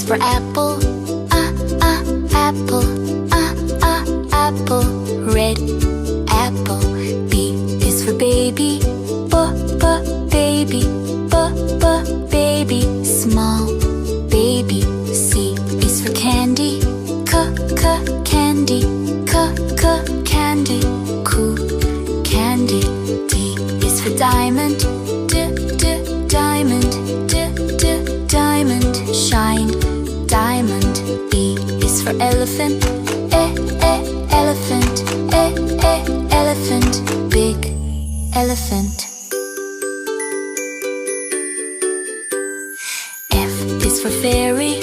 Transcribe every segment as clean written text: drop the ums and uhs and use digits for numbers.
For apple, apple, apple. Red apple. B is for baby, baby, baby. Small baby. C is for candy, candy, candy. Cool candy. D is for diamond, diamond, diamond. Shine diamond. E is for elephant, elephant, elephant. Big elephant. F is for fairy,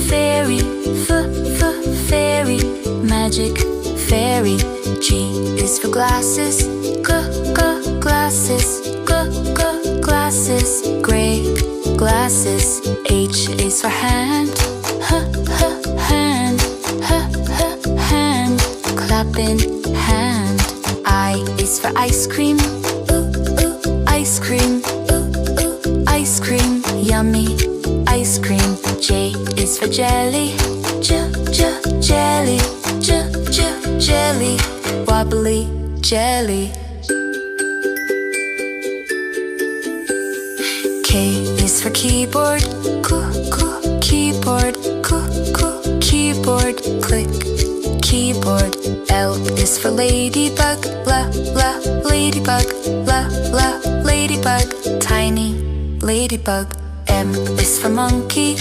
fairy, fairy. Magic fairy. G is for glasses, glasses, glasses. Gray glasses. H is for hand, hand, hand. Clapping hand. I is for ice cream, ice cream, ice cream. Yummy ice cream. J is for jelly, jelly, jelly. Wobbly jelly. K is for keyboard, keyboard, keyboard. Click keyboard. L is for ladybug, ladybug, ladybug. Tiny ladybug. M is for monkey,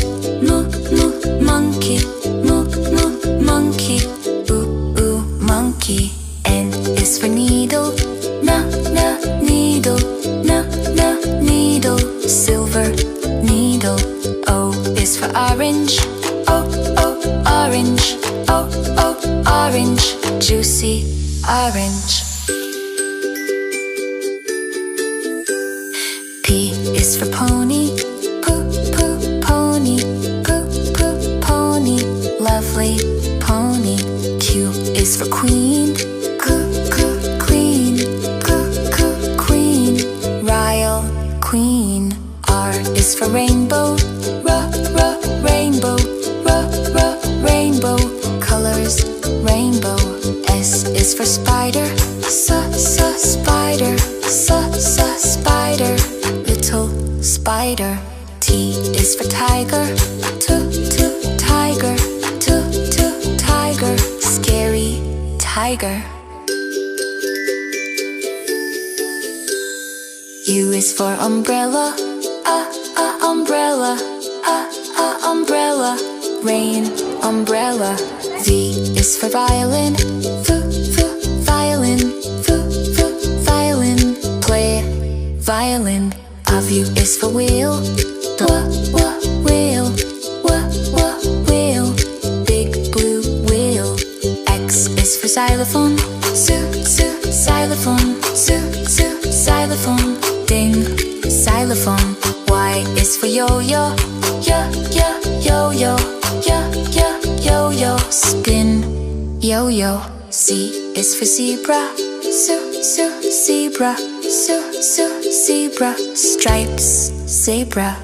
monkey, monkey. Monkey. N is for needle, needle, needle. Silver needle. O is for orange, orange, orange. Juicy orange. P is for pony, pony, pony. Lovely pony. Q is for queen, queen, queen. Royal queen. R is for rainbow, rainbow, rainbow. Colors rainbow. S is for spider, spider, spider. Little spider. T is for tiger, tiger, tiger. Scary tiger. U is for umbrella, umbrella, umbrella. Rain umbrella. V is for violin, violin, violin. Play violin. W is for wheel, wheel, wheel. Big blue wheel. X is for xylophone, xylophone, xylophone. Ding xylophone. Y is for yo-yo, yo-yo, yo-yo. Spin yo-yo. Z is for zebra, zebra, zebra. Stripes zebra.